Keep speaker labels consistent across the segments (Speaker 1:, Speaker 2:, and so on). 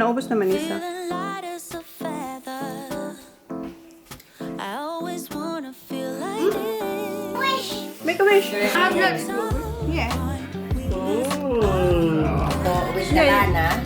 Speaker 1: naubos naman isa. Make a wish. Yeah.
Speaker 2: With the lana.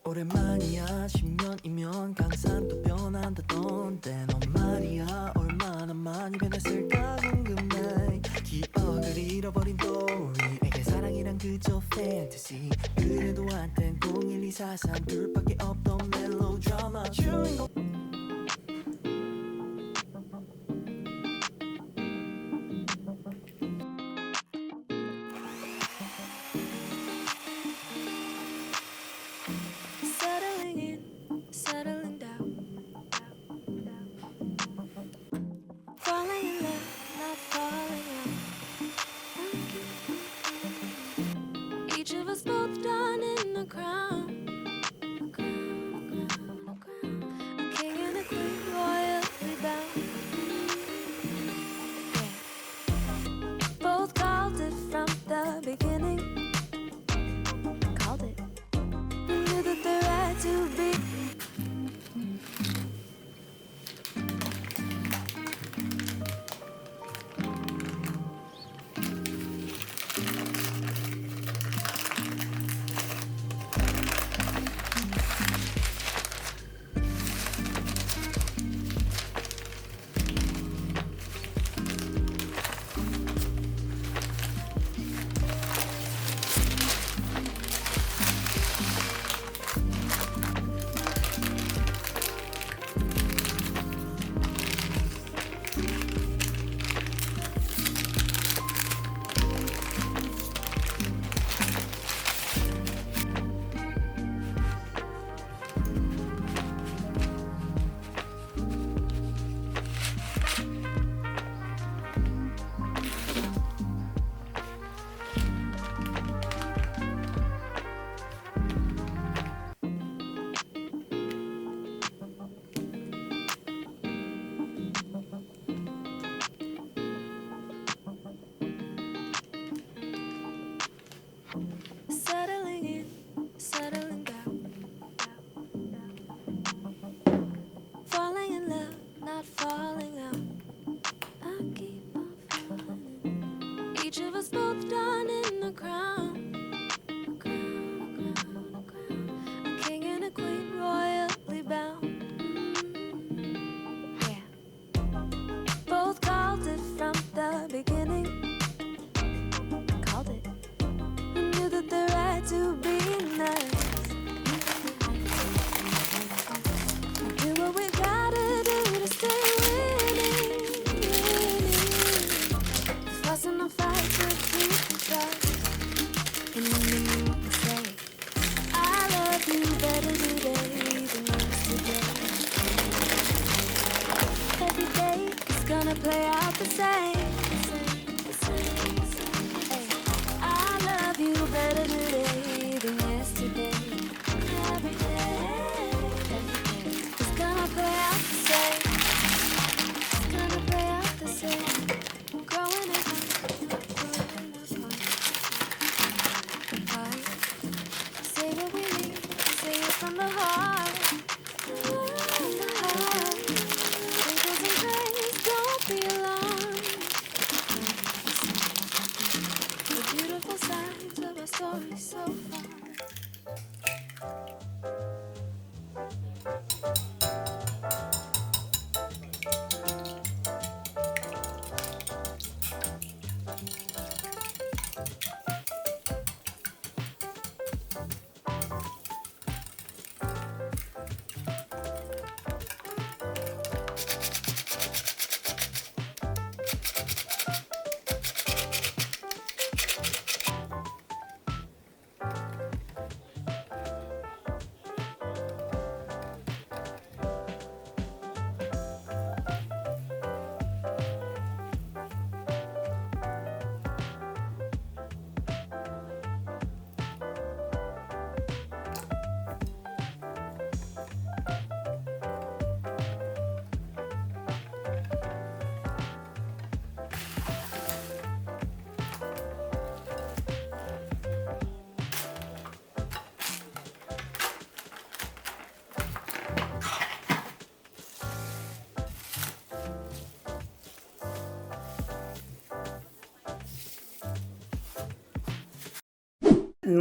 Speaker 3: 오랜만이야 10년이면 강산도 변한다던데 넌 말이야 얼마나 많이 변했을까 궁금해 기억을 잃어버린 또리에게 사랑이란 그저 fantasy 그래도 한땐 01243 둘밖에 없던 멜로드라마 주인공
Speaker 4: Settling down, falling in love, not falling out. Each of us both done in a crown, a king and a queen, royally bound. Yeah. Both called it from the beginning. Called it. Knew that there had to be.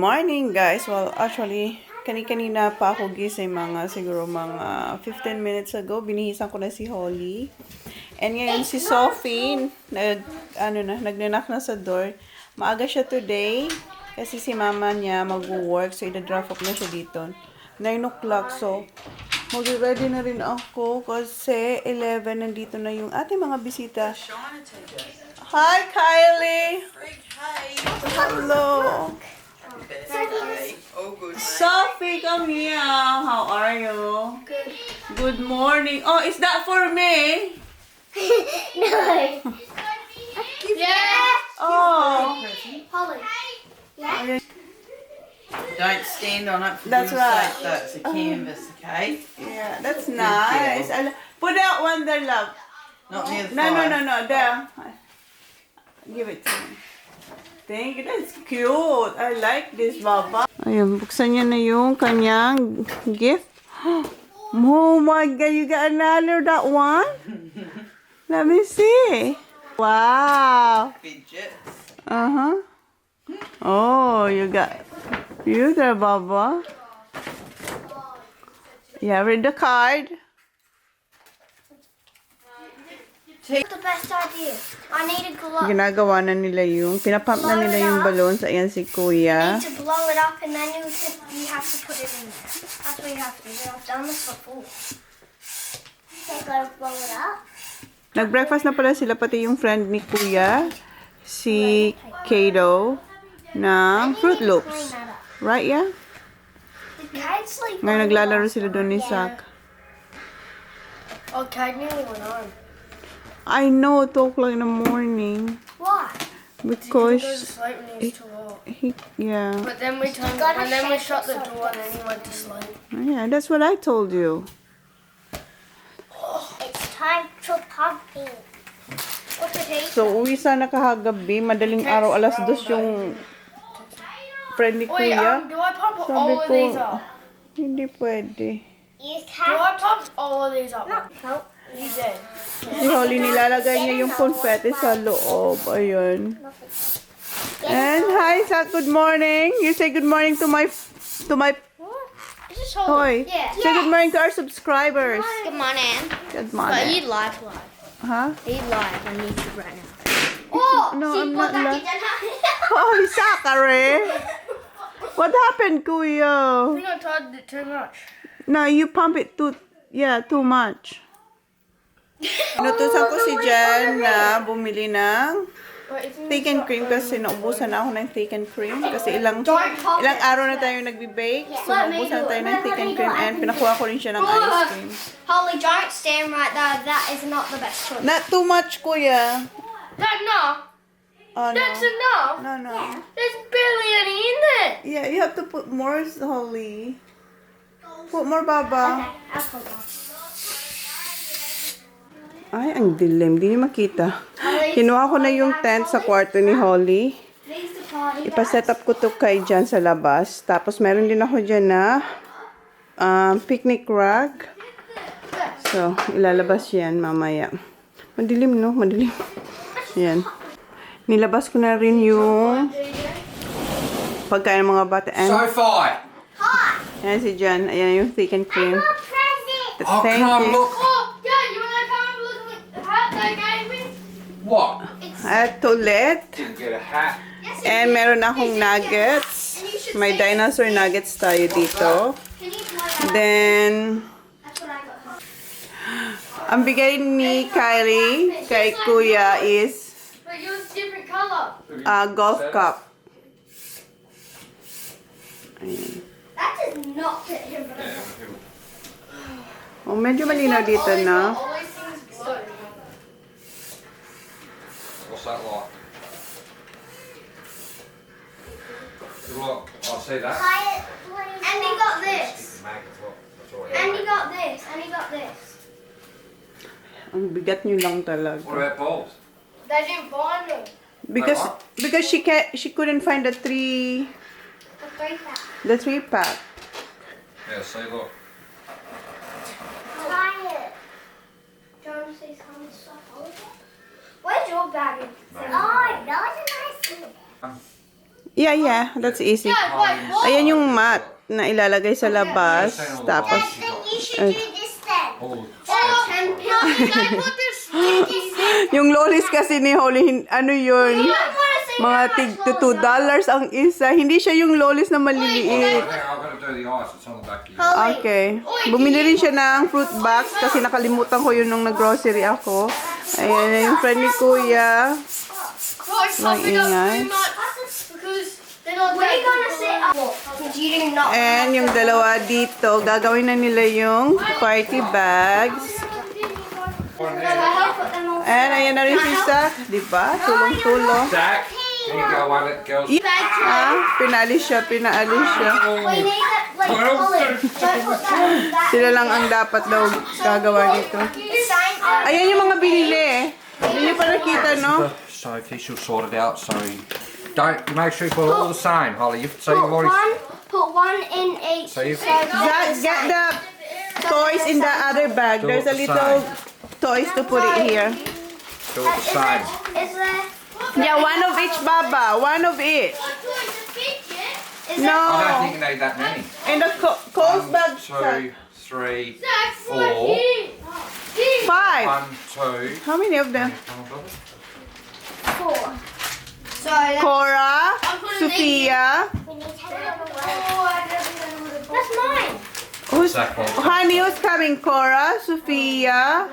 Speaker 1: morning guys. Well, actually, kanina pa ako gising siguro mga 15 minutes ago. Binihisan ko na si Holly. And ngayon si Sophie, nagnanak na sa door. Maaga siya today kasi si mama niya mag-work. So, ida-drop off na siya dito. 9 o'clock. So, mag-ready na rin ako kasi 11 nandito na yung ating mga bisita. Hi, Kylie! Hello!
Speaker 5: Oh, good.
Speaker 1: Sophie, come here. How are you?
Speaker 6: Good.
Speaker 1: Good morning. Oh, is that for me?
Speaker 6: No. Yeah.
Speaker 1: Oh,
Speaker 6: Holly. Yeah.
Speaker 5: Don't stand on it for
Speaker 1: That's
Speaker 5: goodness
Speaker 1: right.
Speaker 5: sake, though. It's a canvas, okay?
Speaker 1: yeah, that's nice. Put that one there, love.
Speaker 5: Not near the
Speaker 1: No,
Speaker 5: fire.
Speaker 1: no, there. Give it to me. Thank you. That's cute. I like this, Baba. Ayun, buksan niya na yung kanyang gift. Oh my God, you got another that one? Let me see. Wow.
Speaker 5: Fidgets.
Speaker 1: Uh-huh. Oh, you there, Baba. Yeah, read the card.
Speaker 6: What's the best idea? I need a glove.
Speaker 1: Ginagawa na nila pinapump na nila yung balloons. Ayan si
Speaker 6: You
Speaker 1: Kuya.
Speaker 6: need to blow it up and then you have to put it in there. That's what you have to do. I've done this before. You gotta blow it up.
Speaker 1: Nag-breakfast na pala sila, pati yung friend ni Kuya, si Kato, ng Fruit Loops.
Speaker 6: Clean that up.
Speaker 1: Right, yeah?
Speaker 6: Did Kate sleep?
Speaker 1: Ngayon naglalaro sila doon ni Zach.
Speaker 6: Oh, Kate nearly went home.
Speaker 1: I know, 2 o'clock in the morning.
Speaker 6: Why?
Speaker 1: Because,
Speaker 6: sleep when he was too old.
Speaker 1: yeah.
Speaker 6: But then we shut the door and then he went to sleep.
Speaker 1: Yeah, that's what I told you.
Speaker 6: It's time to pump it. What's the taste?
Speaker 1: So, uwi sana kahagabi, madaling araw, alas 2 yung friend ni Kuya.
Speaker 6: Do I pump
Speaker 1: Sabi
Speaker 6: all of
Speaker 1: ko,
Speaker 6: these up?
Speaker 1: hindi pwede.
Speaker 6: Do I pump all of these up? No. You did.
Speaker 1: Si Holly, nilalagay niya yung confetti sa loob. Ayun. And hi, Zach, good morning. You say good morning to my
Speaker 6: Is this
Speaker 1: Hoy.
Speaker 6: Yeah.
Speaker 1: Say good morning to our subscribers.
Speaker 6: Good morning.
Speaker 1: Good
Speaker 6: But
Speaker 1: morning.
Speaker 6: you live.
Speaker 1: Huh?
Speaker 6: You live on YouTube right now. Oh,
Speaker 1: No, I'm not live. Oh, Sakare. What happened, Kuya?
Speaker 6: I think I tried it too much.
Speaker 1: No, you pump it too much. Inutusan ko si Jan na bumili ng thick and cream kasi naubusan na ako ng thick and cream kasi ilang araw na tayo nagbe-bake, so naubusan na tayo ng thick and cream and pinakuha ko rin siya ng ice cream.
Speaker 6: Holly, don't stand right there. That is not the best choice.
Speaker 1: Not too much, Kuya.
Speaker 6: That's enough.
Speaker 1: Oh, no.
Speaker 6: That's enough.
Speaker 1: No.
Speaker 6: There's barely any in there.
Speaker 1: Yeah, you have to put more, Holly. Put more, Baba.
Speaker 6: I'll put more.
Speaker 1: Ay, ang dilim. Di niyo makita. Kinuha ko na yung tent sa kwarto ni Holly.
Speaker 6: These the party.
Speaker 1: Ipa-set up ko to kay Jan sa labas. Tapos meron din ako dyan na picnic rug. So, ilalabas yan mamaya. Madilim, no? Madilim. Yan. Nilabas ko na rin yung pagkain ng mga bata. And,
Speaker 5: Sophie!
Speaker 1: yan si Jan. Ayan yung thick and cream.
Speaker 6: Present.
Speaker 5: Oh,
Speaker 1: Thank
Speaker 5: can I
Speaker 1: you.
Speaker 5: look?
Speaker 6: Oh, Dad, you want to come and look at the hat they gave me?
Speaker 5: What?
Speaker 1: At ulit.
Speaker 5: Didn't get a hat.
Speaker 1: And meron akong nuggets. May dinosaur nuggets tayo dito.
Speaker 6: Can you play that?
Speaker 1: Then,
Speaker 6: That's what I got.
Speaker 1: ang bigay ni Kylie kay Kuya is
Speaker 6: But yours different color.
Speaker 1: golf cup. Ayan.
Speaker 6: That does not fit him.
Speaker 1: Oh, medyo malinaw dito, no?
Speaker 6: All these things so.
Speaker 5: What's that like? Good luck. I see that.
Speaker 6: And he got this.
Speaker 5: Maggots, what? That's all I
Speaker 6: And
Speaker 5: have.
Speaker 6: he got this. And he got this.
Speaker 1: Ang bigat nyo lang
Speaker 5: What
Speaker 1: talaga.
Speaker 5: about balls?
Speaker 6: They didn't find them.
Speaker 1: Because she couldn't find the three pack.
Speaker 5: Yeah, see, look.
Speaker 6: Try it. Do you want to see some stuff? Where's your bag? Oh, that was a nice one.
Speaker 1: Yeah, that's easy. Ayan yung mat na ilalagay sa labas. Tapos,
Speaker 6: You should do this then.
Speaker 5: Oh,
Speaker 1: yung lolis kasi ni Holly, ano yun? Mga tig to $2 ang isa. Hindi siya yung lolis na maliliit.
Speaker 5: I've got to do the ice. It's on the back of you.
Speaker 1: Okay. Bumili rin siya ng fruit box kasi nakalimutan ko yun nung nag-grocery ako. Ayan yung friend ni Kuya. Ingay.
Speaker 6: We're gonna sit up. You do not.
Speaker 1: And yung dalawa dito, gagawin na nila yung party bags. And ayan na rin si Zach, di ba? Tulong-tulong.
Speaker 5: Zach, can you go one at girls?
Speaker 1: Pinaalis siya.
Speaker 6: We need it like solid. Don't put that on that.
Speaker 1: Sila lang ang dapat daw gagawa nito.
Speaker 6: Sign on.
Speaker 1: Ayan yung mga binili. Hindi niyo pa nakita, no?
Speaker 5: Sophie, she'll sort it out. So don't make sure you put it all the same, Holly. So you've already.
Speaker 6: Put one in each.
Speaker 5: So you've.
Speaker 1: Zach, get the toys in the other bag. There's a little toys to put it here.
Speaker 5: Do it the same.
Speaker 6: Is there?
Speaker 1: Yeah, one of each, Baba. One of each.
Speaker 5: I
Speaker 6: Is
Speaker 5: don't
Speaker 1: No.
Speaker 5: think you need that many.
Speaker 1: And the Coles bag.
Speaker 5: 1, 2, 3, 4.
Speaker 1: 5.
Speaker 5: 1, 2.
Speaker 1: How many of them?
Speaker 6: Four. Sorry.
Speaker 1: Cora, Sophia.
Speaker 6: We need to have That's mine.
Speaker 1: Who's,
Speaker 5: Exactly.
Speaker 1: honey, who's coming? Cora, Sophia,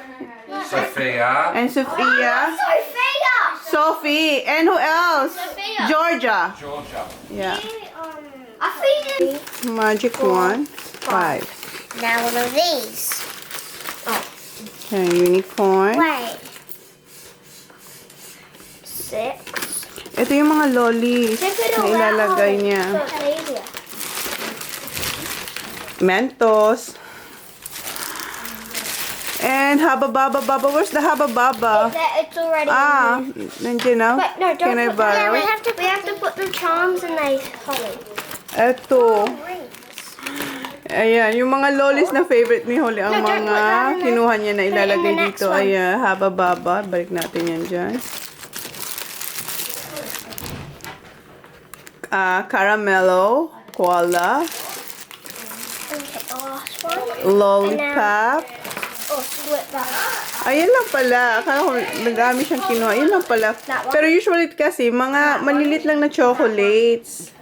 Speaker 5: Sophia.
Speaker 1: and Sophia.
Speaker 6: Sophia.
Speaker 1: Sophie, and who else? Georgia.
Speaker 5: Georgia.
Speaker 1: Yeah.
Speaker 6: I feed it.
Speaker 1: Magic one. 5.
Speaker 6: Now one of these.
Speaker 1: Okay, unicorn.
Speaker 6: Wait. 6.
Speaker 1: Ito yung mga lollies na ilalagay niya. Mentos. And Haba Baba. Where's the Haba Baba?
Speaker 6: It's already.
Speaker 1: Nandiyan na.
Speaker 6: But no, don't
Speaker 1: Can I
Speaker 6: put that.
Speaker 1: borrow?
Speaker 6: We have to put the charms in the holly.
Speaker 1: Ito. Ayan, yung mga lollies na favorite ni Holly, ang mga kinuha niya na ilalagay dito. Ayan, Haba Baba. Balik natin yan dyan. Caramello, koala,
Speaker 6: The last one.
Speaker 1: lollipop.
Speaker 6: Oh, split that.
Speaker 1: Ayan lang pala. Akala ko nagami siyang kinuha. Ayan lang pala. Pero usually kasi, mga malilit lang na chocolates.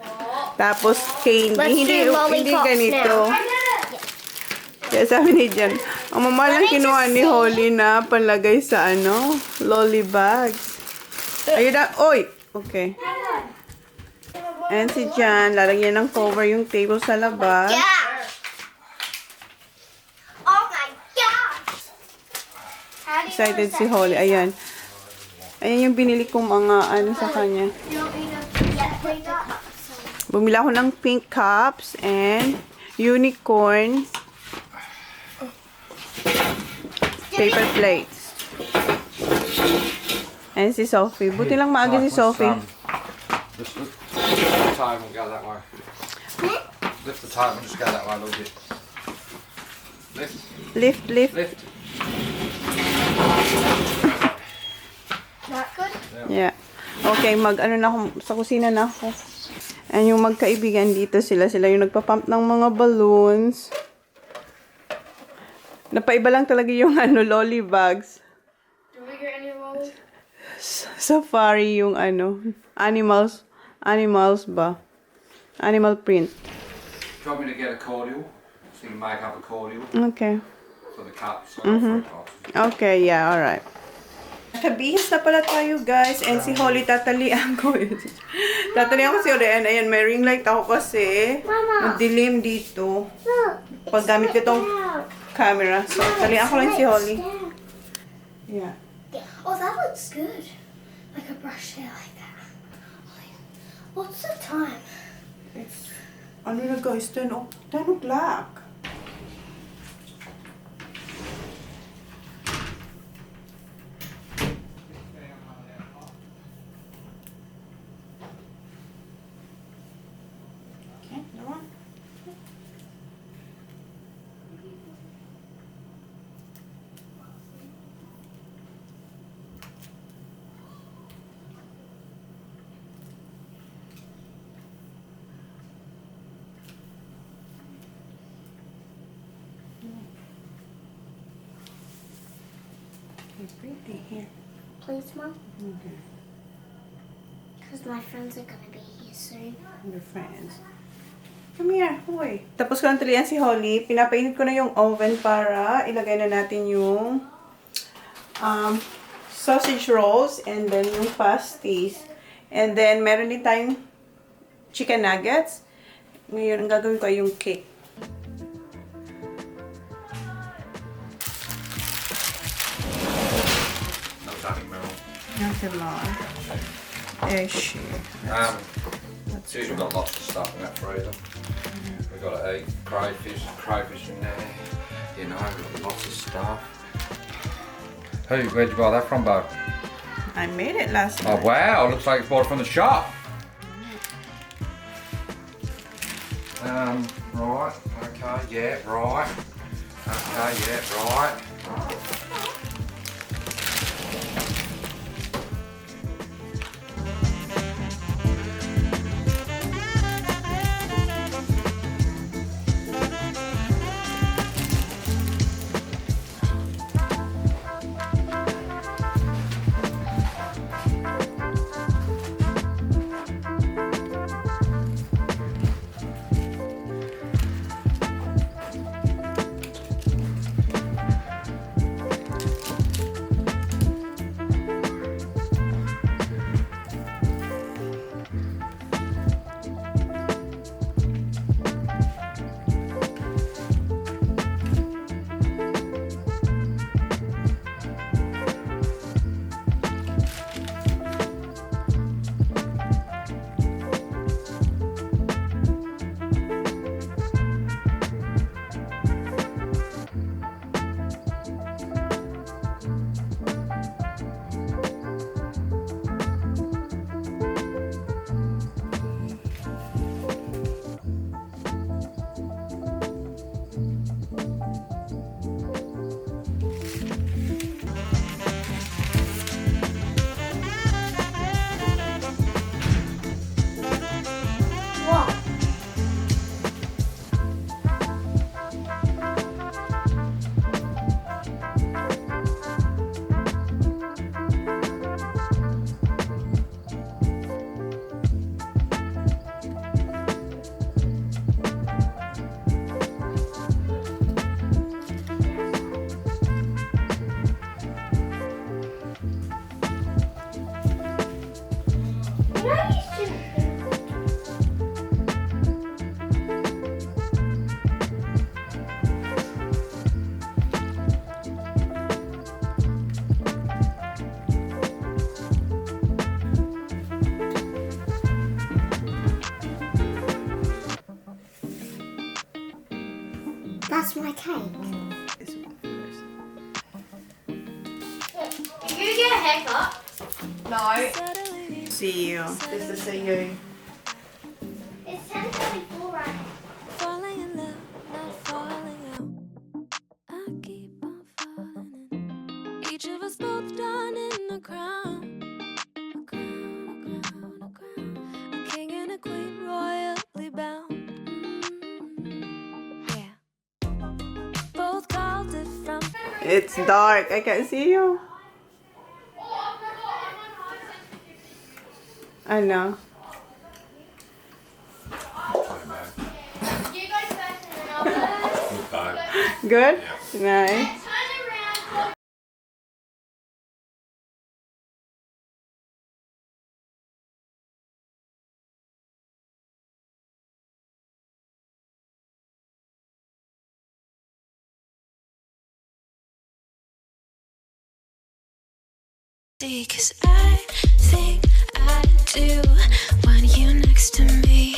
Speaker 1: Tapos candy.
Speaker 6: Let's
Speaker 1: Hindi,
Speaker 6: do lollipops
Speaker 1: hindi ganito.
Speaker 6: now.
Speaker 1: Kaya sabi ni Jan, ang mamahal lang kinuha ni Holly na panlagay sa lolly bags. Ayun na. Oy! Okay. And si Jan, lalagyan ng cover yung table sa labas.
Speaker 6: Yeah. Oh my gosh.
Speaker 1: Excited si Holly. Ayan. Ayan yung binili kong mga sa kanya. Bumili ako ng pink cups and unicorn paper plates. And si Sophie. Buti lang maaga si Sophie.
Speaker 5: Just lift the table and go that way. Lift the table and just go that way a little bit. Lift.
Speaker 1: Lift.
Speaker 6: Not good.
Speaker 1: Yeah. Okay, na ako, sa kusina na ako. And yung magkaibigan dito sila yung nagpa-pump ng mga balloons. Napaiba lang talaga yung lolly bags.
Speaker 6: Did we get any rolls?
Speaker 1: Safari yung animals ba? Animal print.
Speaker 5: Do you want me to get a cordial? So you can make up a cordial
Speaker 1: Okay.
Speaker 5: for the cups. So fruit cups.
Speaker 1: Okay, yeah, alright. Nakabihis na pala tayo, guys. And si Holly, tatalian ko. Tatalian ko si Holly. And ayan, may ring light ako kasi. Madilim dito. Paggamit ko tong camera. So, talian ko lang si Holly. Yeah.
Speaker 6: Oh, that looks good. Like a brush hair like that. What's the time?
Speaker 1: It's, ano na guys, 10 o'clock. Okay, naman. pretty. Here.
Speaker 6: Please, Mom? Because my friends are gonna be here soon.
Speaker 1: Your friends. Come here, boy. Tapos ko ng tulian si Holly. Pinapainit ko na yung oven para ilagay na natin yung sausage rolls and then yung pasties. And then, meron din tayong chicken nuggets. Ngayon, ang gagawin ko ay yung cake.
Speaker 5: No Danny Mill.
Speaker 1: Nothing long. Shit.
Speaker 5: See, we've got lots of stuff in that freezer. We've got to eat crayfish in there. You know, we've got lots of stuff. Where'd you buy that from, Bo?
Speaker 1: I made it last
Speaker 5: Oh
Speaker 1: night.
Speaker 5: wow, looks like it's bought it from the shop. Right, okay, yeah, right. Okay, yeah, right.
Speaker 6: That's my cake.
Speaker 1: This one first.
Speaker 6: Did you get a haircut?
Speaker 4: Suddenly
Speaker 1: See you. This is a you.
Speaker 6: It's 10:34 right now.
Speaker 4: falling in love, not falling out. I keep on falling in. Each of us both done in a crown. A crown, a crown, a crown. A king and a queen royally bound. Yeah. Both called it from.
Speaker 1: It's dark. I can't see you. I know.
Speaker 6: You guys first and then I'll go.
Speaker 5: Goodbye.
Speaker 1: Good? Nice.
Speaker 6: Turn around.
Speaker 4: Cause I think I do want you next to me.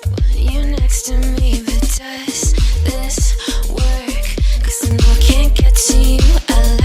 Speaker 4: Want you next to me, but does this work? Cause I know I can't get to you.